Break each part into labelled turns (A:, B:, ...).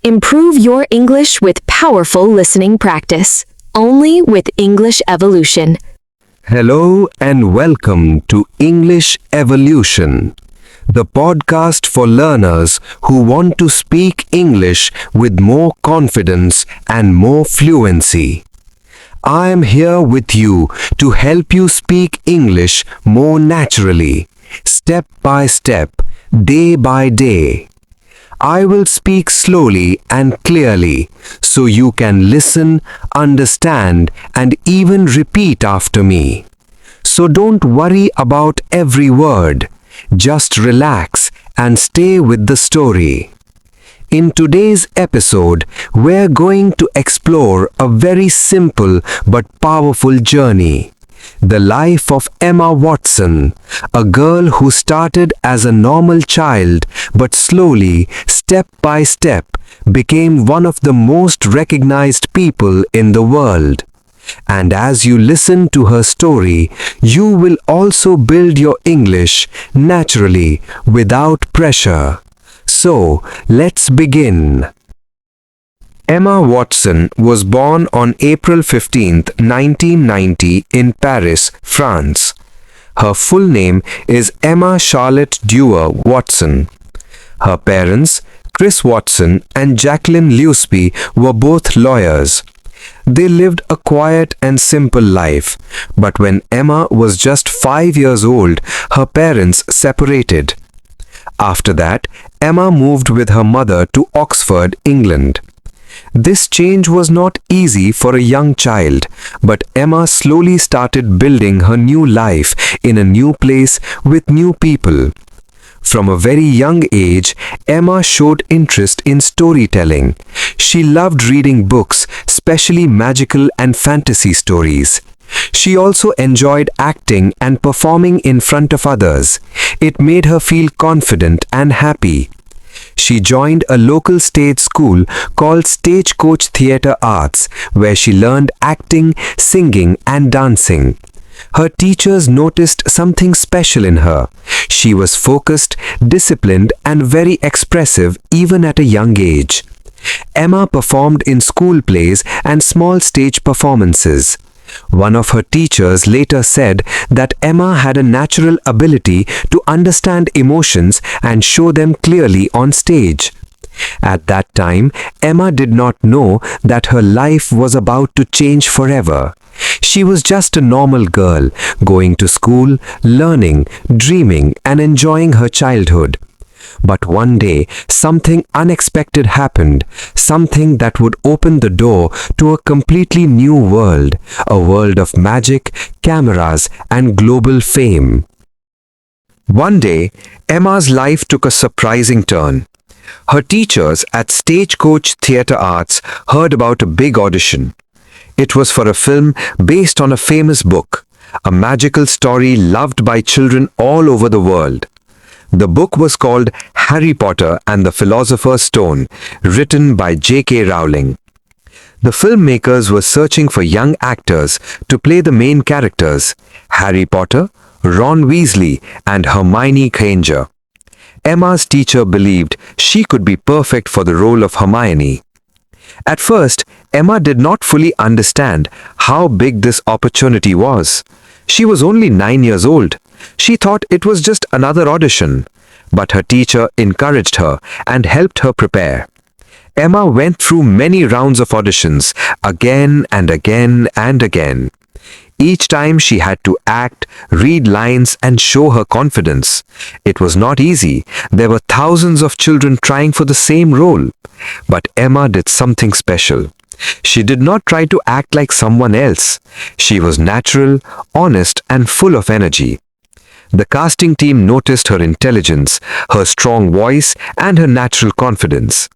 A: Improve your English with powerful listening practice. Only with English Evolution.
B: Hello and welcome to English Evolution, the podcast for learners who want to speak English with more confidence and more fluency. I am here with you to help you speak English more naturally, step by step, day by day. I will speak slowly and clearly so you can listen, understand, and even repeat after me. So don't worry about every word. Just relax and stay with the story. In today's episode, we're going to explore a very simple but powerful journey. The life of Emma Watson, a girl who started as a normal child but slowly, step by step, became one of the most recognized people in the world. And as you listen to her story, you will also build your English naturally, without pressure. So, let's begin. Emma Watson was born on April 15, 1990 in Paris, France. Her full name is Emma Charlotte Dewar Watson. Her parents, Chris Watson and Jacqueline Lusby, were both lawyers. They lived a quiet and simple life, but when Emma was just 5 years old, her parents separated. After that, Emma moved with her mother to Oxford, England. This change was not easy for a young child, but Emma slowly started building her new life in a new place with new people. From a very young age, Emma showed interest in storytelling. She loved reading books, especially magical and fantasy stories. She also enjoyed acting and performing in front of others. It made her feel confident and happy. She joined a local stage school called Stagecoach Theatre Arts, where she learned acting, singing, and dancing. Her teachers noticed something special in her. She was focused, disciplined, and very expressive even at a young age. Emma performed in school plays and small stage performances. One of her teachers later said that Emma had a natural ability to understand emotions and show them clearly on stage. At that time, Emma did not know that her life was about to change forever. She was just a normal girl, going to school, learning, dreaming, and enjoying her childhood. But one day, something unexpected happened, something that would open the door to a completely new world, a world of magic, cameras, and global fame. One day, Emma's life took a surprising turn. Her teachers at Stagecoach Theatre Arts heard about a big audition. It was for a film based on a famous book, a magical story loved by children all over the world. The book was called Harry Potter and the Philosopher's Stone, written by J.K. Rowling. The filmmakers were searching for young actors to play the main characters, Harry Potter, Ron Weasley, and Hermione Granger. Emma's teacher believed she could be perfect for the role of Hermione. At first, Emma did not fully understand how big this opportunity was. She was only 9 years old. She thought it was just another audition, but her teacher encouraged her and helped her prepare. Emma went through many rounds of auditions, again and again and again. Each time she had to act, read lines, and show her confidence. It was not easy. There were thousands of children trying for the same role. But Emma did something special. She did not try to act like someone else. She was natural, honest, and full of energy. The casting team noticed her intelligence, her strong voice, and her natural confidence.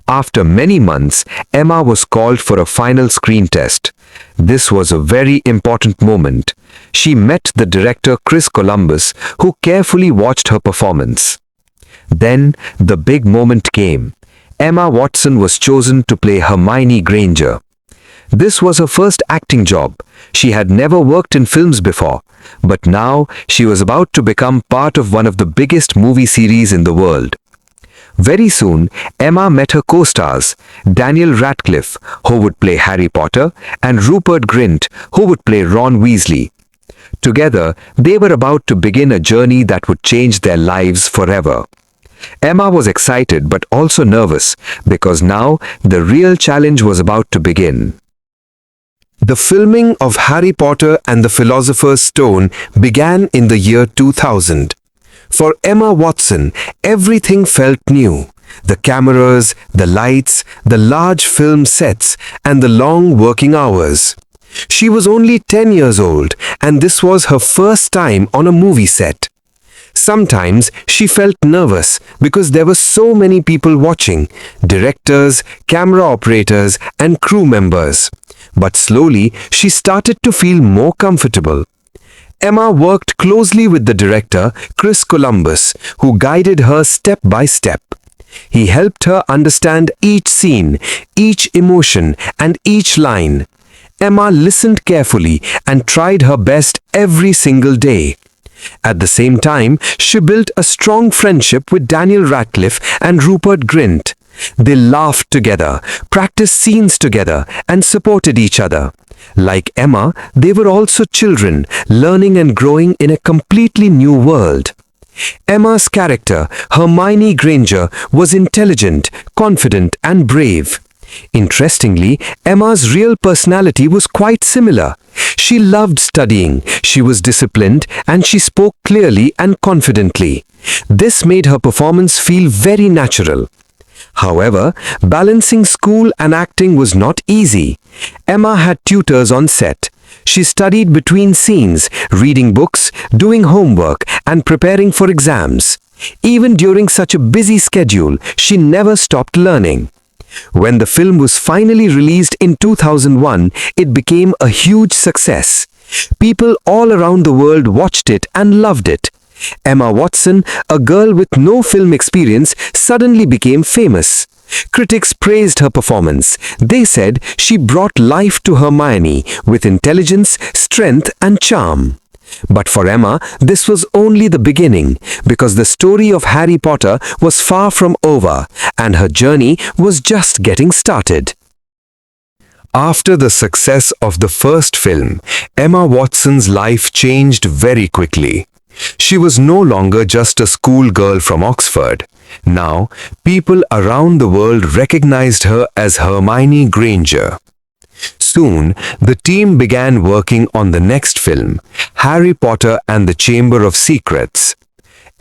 B: After many months, Emma was called for a final screen test. This was a very important moment. She met the director Chris Columbus, who carefully watched her performance. Then, the big moment came. Emma Watson was chosen to play Hermione Granger. This was her first acting job. She had never worked in films before, but now she was about to become part of one of the biggest movie series in the world. Very soon, Emma met her co-stars, Daniel Radcliffe, who would play Harry Potter, and Rupert Grint, who would play Ron Weasley. Together, they were about to begin a journey that would change their lives forever. Emma was excited but also nervous because now the real challenge was about to begin. The filming of Harry Potter and the Philosopher's Stone began in the year 2000. For Emma Watson, everything felt new. The cameras, the lights, the large film sets, and the long working hours. She was only 10 years old, and this was her first time on a movie set. Sometimes she felt nervous because there were so many people watching, directors, camera operators, and crew members. But slowly, she started to feel more comfortable. Emma worked closely with the director, Chris Columbus, who guided her step by step. He helped her understand each scene, each emotion, and each line. Emma listened carefully and tried her best every single day. At the same time, she built a strong friendship with Daniel Radcliffe and Rupert Grint. They laughed together, practiced scenes together, and supported each other. Like Emma, they were also children, learning and growing in a completely new world. Emma's character, Hermione Granger, was intelligent, confident, and brave. Interestingly, Emma's real personality was quite similar. She loved studying, she was disciplined, and she spoke clearly and confidently. This made her performance feel very natural. However, balancing school and acting was not easy. Emma had tutors on set. She studied between scenes, reading books, doing homework, and preparing for exams. Even during such a busy schedule, she never stopped learning. When the film was finally released in 2001, it became a huge success. People all around the world watched it and loved it. Emma Watson, a girl with no film experience, suddenly became famous. Critics praised her performance. They said she brought life to Hermione with intelligence, strength, and charm. But for Emma, this was only the beginning, because the story of Harry Potter was far from over, and her journey was just getting started. After the success of the first film, Emma Watson's life changed very quickly. She was no longer just a schoolgirl from Oxford. Now, people around the world recognized her as Hermione Granger. Soon, the team began working on the next film, Harry Potter and the Chamber of Secrets.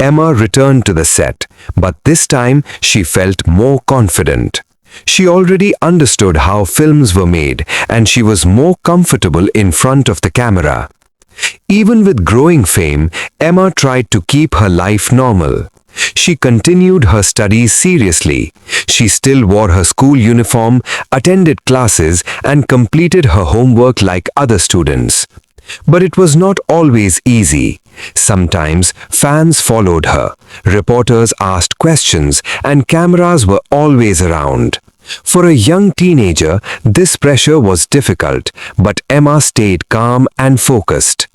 B: Emma returned to the set, but this time she felt more confident. She already understood how films were made, and she was more comfortable in front of the camera. Even with growing fame, Emma tried to keep her life normal. She continued her studies seriously. She still wore her school uniform, attended classes, and completed her homework like other students. But it was not always easy. Sometimes fans followed her, reporters asked questions, and cameras were always around. For a young teenager, this pressure was difficult, but Emma stayed calm and focused.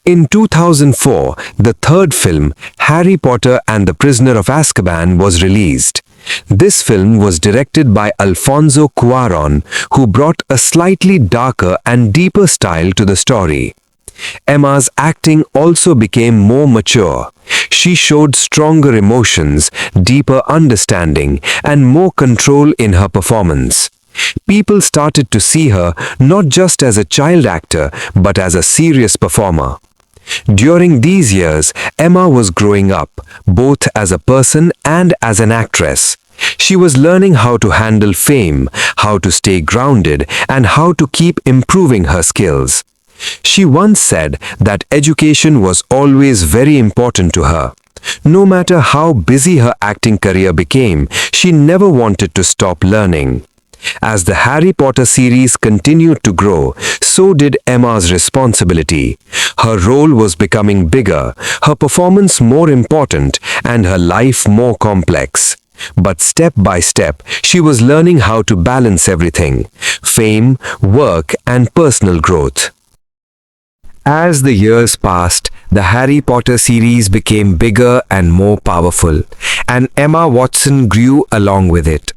B: In 2004, the third film, Harry Potter and the Prisoner of Azkaban, was released. This film was directed by Alfonso Cuarón, who brought a slightly darker and deeper style to the story. Emma's acting also became more mature. She showed stronger emotions, deeper understanding, and more control in her performance. People started to see her not just as a child actor, but as a serious performer. During these years, Emma was growing up, both as a person and as an actress. She was learning how to handle fame, how to stay grounded, and how to keep improving her skills. She once said that education was always very important to her. No matter how busy her acting career became, she never wanted to stop learning. As the Harry Potter series continued to grow, so did Emma's responsibility. Her role was becoming bigger, her performance more important, and her life more complex. But step by step, she was learning how to balance everything: fame, work, and personal growth. As the years passed, the Harry Potter series became bigger and more powerful, and Emma Watson grew along with it.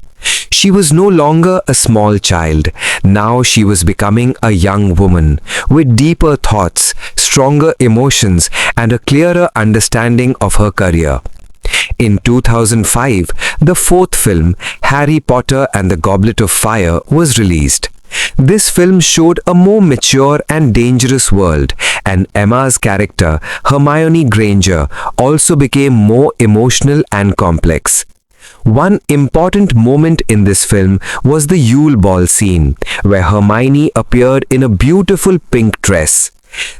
B: She was no longer a small child. Now she was becoming a young woman with deeper thoughts, stronger emotions, and a clearer understanding of her career. In 2005, the fourth film, Harry Potter and the Goblet of Fire, was released. This film showed a more mature and dangerous world, and Emma's character, Hermione Granger, also became more emotional and complex. One important moment in this film was the Yule Ball scene, where Hermione appeared in a beautiful pink dress.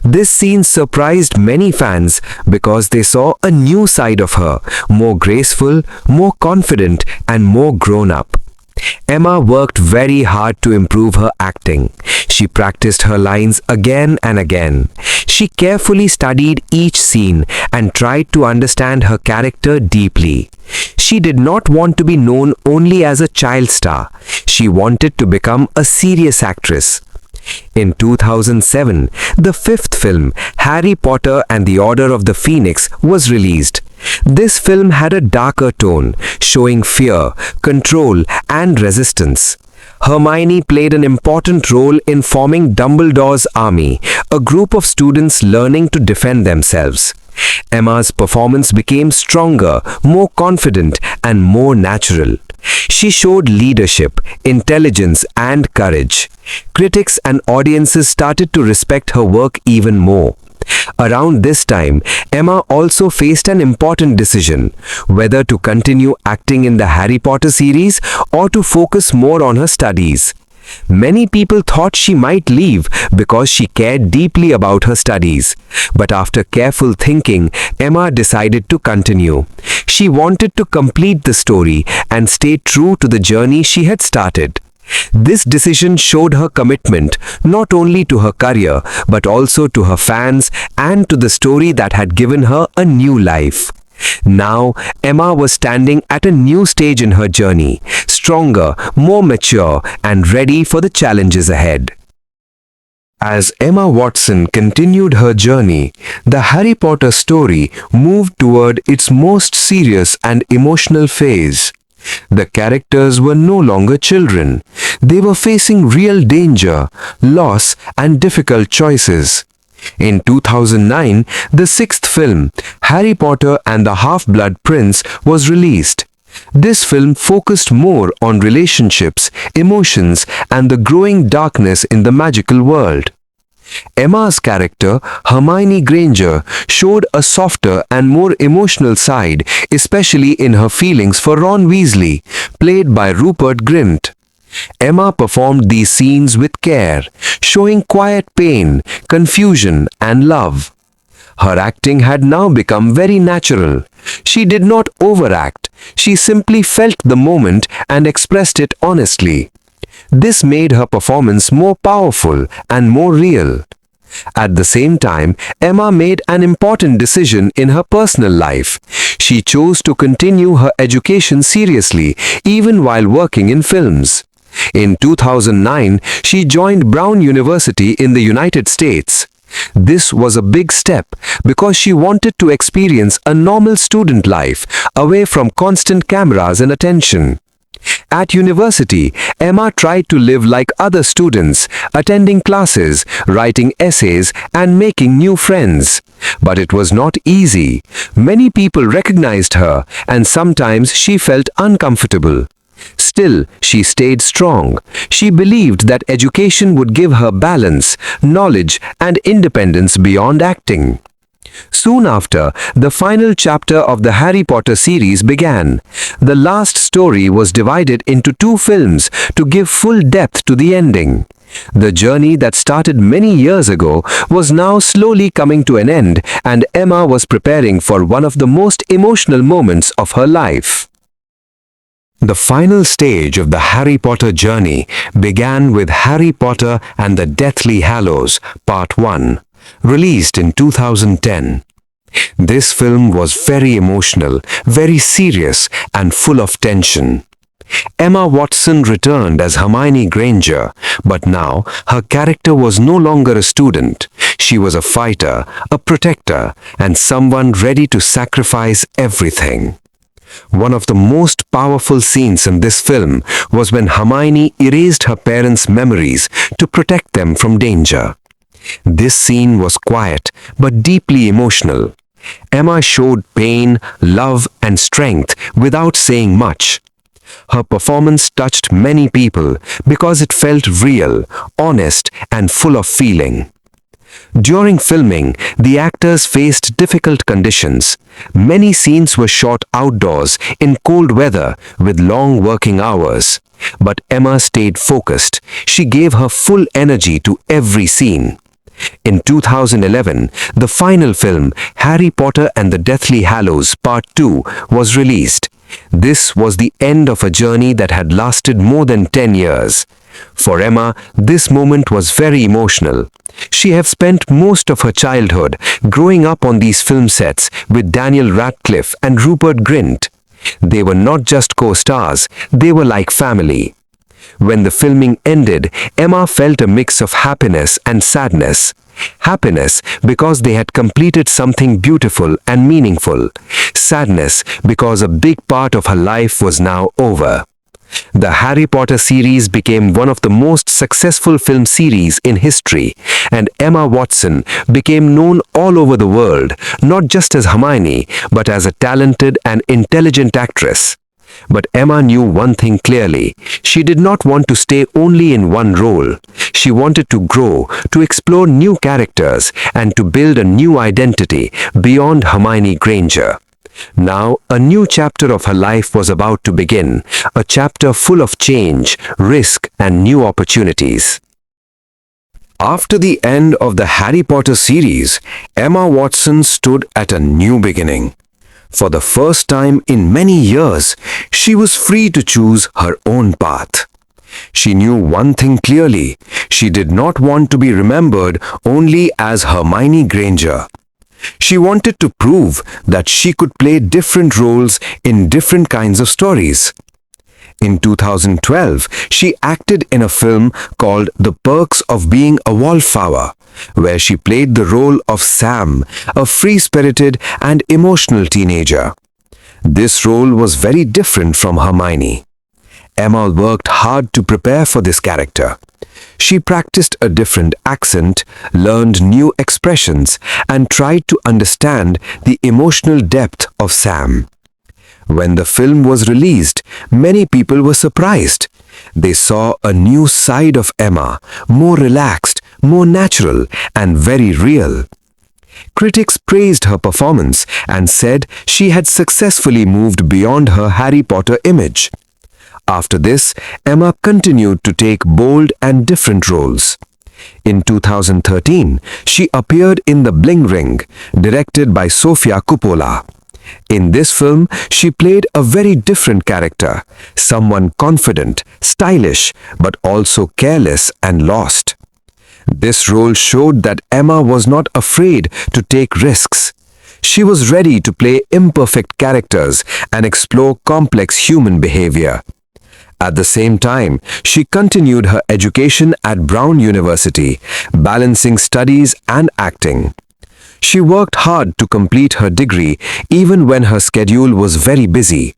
B: This scene surprised many fans because they saw a new side of her, more graceful, more confident, and more grown up. Emma worked very hard to improve her acting. She practiced her lines again and again. She carefully studied each scene and tried to understand her character deeply. She did not want to be known only as a child star. She wanted to become a serious actress. In 2007, the fifth film, Harry Potter and the Order of the Phoenix, was released. This film had a darker tone, showing fear, control, and resistance. Hermione played an important role in forming Dumbledore's army, a group of students learning to defend themselves. Emma's performance became stronger, more confident, and more natural. She showed leadership, intelligence, and courage. Critics and audiences started to respect her work even more. Around this time, Emma also faced an important decision, whether to continue acting in the Harry Potter series or to focus more on her studies. Many people thought she might leave because she cared deeply about her studies. But after careful thinking, Emma decided to continue. She wanted to complete the story and stay true to the journey she had started. This decision showed her commitment not only to her career but also to her fans and to the story that had given her a new life. Now, Emma was standing at a new stage in her journey, stronger, more mature, and ready for the challenges ahead. As Emma Watson continued her journey, the Harry Potter story moved toward its most serious and emotional phase. The characters were no longer children. They were facing real danger, loss, and difficult choices. In 2009, the sixth film, Harry Potter and the Half-Blood Prince, was released. This film focused more on relationships, emotions, and the growing darkness in the magical world. Emma's character, Hermione Granger, showed a softer and more emotional side, especially in her feelings for Ron Weasley, played by Rupert Grint. Emma performed these scenes with care, showing quiet pain, confusion, and love. Her acting had now become very natural. She did not overact. She simply felt the moment and expressed it honestly. This made her performance more powerful and more real. At the same time, Emma made an important decision in her personal life. She chose to continue her education seriously, even while working in films. In 2009, she joined Brown University in the United States. This was a big step because she wanted to experience a normal student life away from constant cameras and attention. At university, Emma tried to live like other students, attending classes, writing essays, and making new friends. But it was not easy. Many people recognized her, and sometimes she felt uncomfortable. Still, she stayed strong. She believed that education would give her balance, knowledge, and independence beyond acting. Soon after, the final chapter of the Harry Potter series began. The last story was divided into 2 films to give full depth to the ending. The journey that started many years ago was now slowly coming to an end, and Emma was preparing for one of the most emotional moments of her life. The final stage of the Harry Potter journey began with Harry Potter and the Deathly Hallows, Part 1. Released in 2010. This film was very emotional, very serious, and full of tension. Emma Watson returned as Hermione Granger, but now her character was no longer a student. She was a fighter, a protector, and someone ready to sacrifice everything. One of the most powerful scenes in this film was when Hermione erased her parents' memories to protect them from danger. This scene was quiet but deeply emotional. Emma showed pain, love, and strength without saying much. Her performance touched many people because it felt real, honest, and full of feeling. During filming, the actors faced difficult conditions. Many scenes were shot outdoors in cold weather with long working hours. But Emma stayed focused. She gave her full energy to every scene. In 2011, the final film, Harry Potter and the Deathly Hallows Part 2, was released. This was the end of a journey that had lasted more than 10 years. For Emma, this moment was very emotional. She had spent most of her childhood growing up on these film sets with Daniel Radcliffe and Rupert Grint. They were not just co-stars, they were like family. When the filming ended, Emma felt a mix of happiness and sadness. Happiness because they had completed something beautiful and meaningful. Sadness because a big part of her life was now over. The Harry Potter series became one of the most successful film series in history, and Emma Watson became known all over the world, not just as Hermione, but as a talented and intelligent actress. But Emma knew one thing clearly. She did not want to stay only in one role. She wanted to grow, to explore new characters, and to build a new identity beyond Hermione Granger. Now, a new chapter of her life was about to begin, a chapter full of change, risk, and new opportunities. After the end of the Harry Potter series, Emma Watson stood at a new beginning. For the first time in many years, she was free to choose her own path. She knew one thing clearly. She did not want to be remembered only as Hermione Granger. She wanted to prove that she could play different roles in different kinds of stories. In 2012, she acted in a film called The Perks of Being a Wallflower, where she played the role of Sam, a free-spirited and emotional teenager. This role was very different from Hermione. Emma worked hard to prepare for this character. She practiced a different accent, learned new expressions, and tried to understand the emotional depth of Sam. When the film was released, many people were surprised. They saw a new side of Emma, more relaxed, more natural, and very real. Critics praised her performance and said she had successfully moved beyond her Harry Potter image. After this, Emma continued to take bold and different roles. In 2013, she appeared in The Bling Ring, directed by Sofia Coppola. In this film, she played a very different character, someone confident, stylish, but also careless and lost. This role showed that Emma was not afraid to take risks. She was ready to play imperfect characters and explore complex human behavior. At the same time, she continued her education at Brown University, balancing studies and acting. She worked hard to complete her degree even when her schedule was very busy.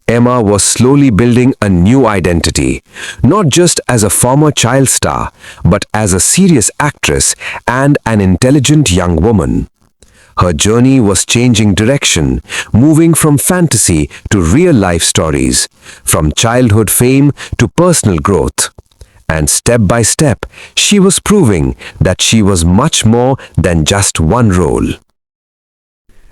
B: Emma was slowly building a new identity, not just as a former child star, but as a serious actress and an intelligent young woman. Her journey was changing direction, moving from fantasy to real-life stories, from childhood fame to personal growth. And step by step, she was proving that she was much more than just one role.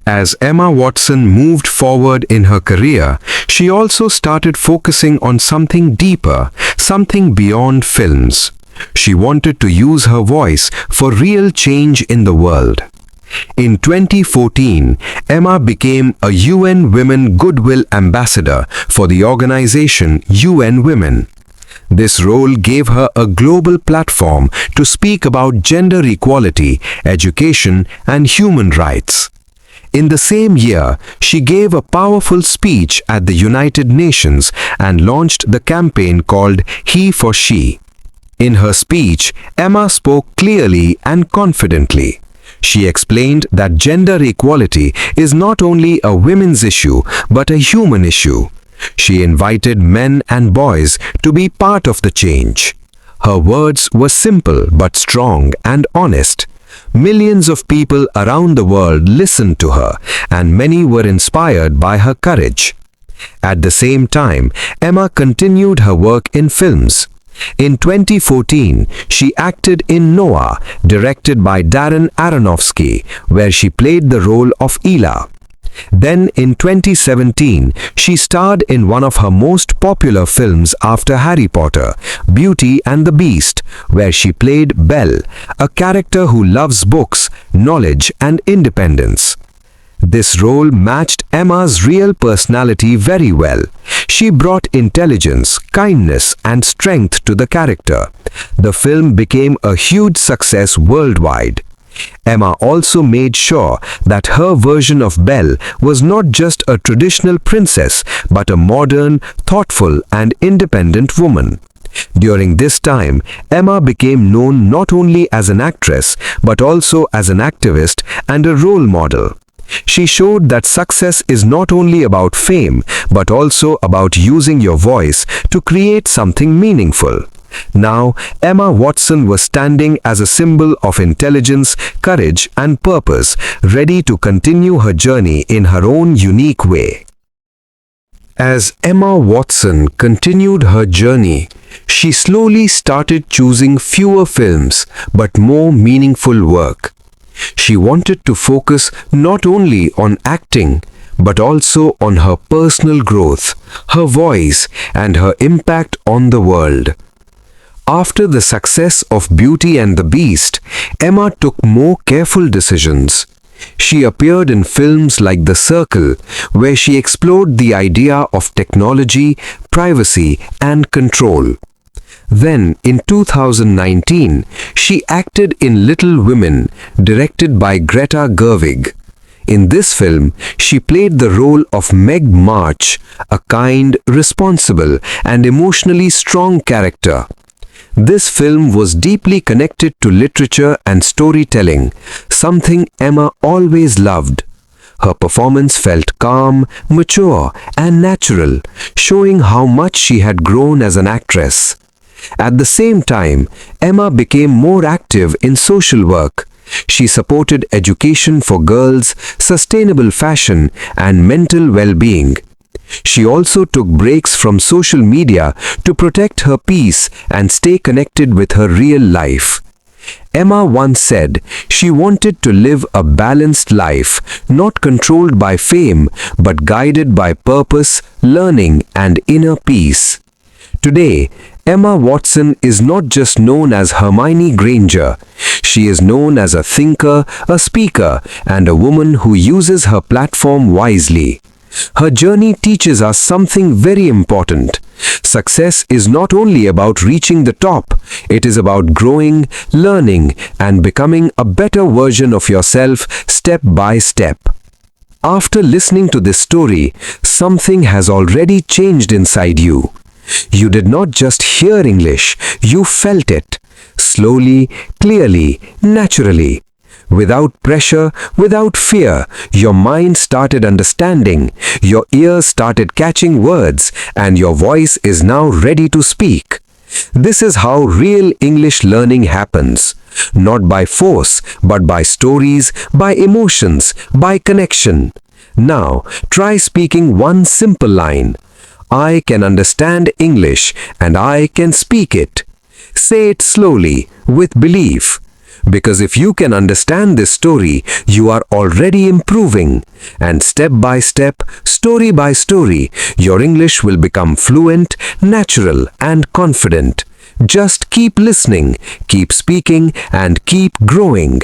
B: As Emma Watson moved forward in her career, she also started focusing on something deeper, something beyond films. She wanted to use her voice for real change in the world. In 2014, Emma became a UN Women Goodwill Ambassador for the organization UN Women. This role gave her a global platform to speak about gender equality, education, and human rights. In the same year, she gave a powerful speech at the United Nations and launched the campaign called He for She. In her speech, Emma spoke clearly and confidently. She explained that gender equality is not only a women's issue but a human issue. She invited men and boys to be part of the change. Her words were simple but strong and honest. Millions of people around the world listened to her, and many were inspired by her courage. At the same time, Emma continued her work in films. In 2014, she acted in Noah, directed by Darren Aronofsky, where she played the role of Ela. Then in 2017, she starred in one of her most popular films after Harry Potter, Beauty and the Beast, where she played Belle, a character who loves books, knowledge and independence. This role matched Emma's real personality very well. She brought intelligence, kindness and strength to the character. The film became a huge success worldwide. Emma also made sure that her version of Belle was not just a traditional princess, but a modern, thoughtful and independent woman. During this time, Emma became known not only as an actress, but also as an activist and a role model. She showed that success is not only about fame, but also about using your voice to create something meaningful. Now, Emma Watson was standing as a symbol of intelligence, courage, and purpose, ready to continue her journey in her own unique way. As Emma Watson continued her journey, she slowly started choosing fewer films but more meaningful work. She wanted to focus not only on acting, but also on her personal growth, her voice, and her impact on the world. After the success of Beauty and the Beast, Emma took more careful decisions. She appeared in films like The Circle, where she explored the idea of technology, privacy, and control. Then, in 2019, she acted in Little Women, directed by Greta Gerwig. In this film, she played the role of Meg March, a kind, responsible, and emotionally strong character. This film was deeply connected to literature and storytelling, something Emma always loved. Her performance felt calm, mature, and natural, showing how much she had grown as an actress. At the same time, Emma became more active in social work. She supported education for girls, sustainable fashion, and mental well-being. She also took breaks from social media to protect her peace and stay connected with her real life. Emma once said she wanted to live a balanced life, not controlled by fame, but guided by purpose, learning, and inner peace. Today, Emma Watson is not just known as Hermione Granger. She is known as a thinker, a speaker, and a woman who uses her platform wisely. Her journey teaches us something very important. Success is not only about reaching the top, it is about growing, learning, and becoming a better version of yourself step by step. After listening to this story, something has already changed inside you. You did not just hear English, you felt it. Slowly, clearly, naturally. Without pressure, without fear, your mind started understanding, your ears started catching words, and your voice is now ready to speak. This is how real English learning happens. Not by force, but by stories, by emotions, by connection. Now, try speaking one simple line. I can understand English and I can speak it. Say it slowly, with belief. Because if you can understand this story, you are already improving. And step by step, story by story, your English will become fluent, natural, and confident. Just keep listening, keep speaking, and keep growing.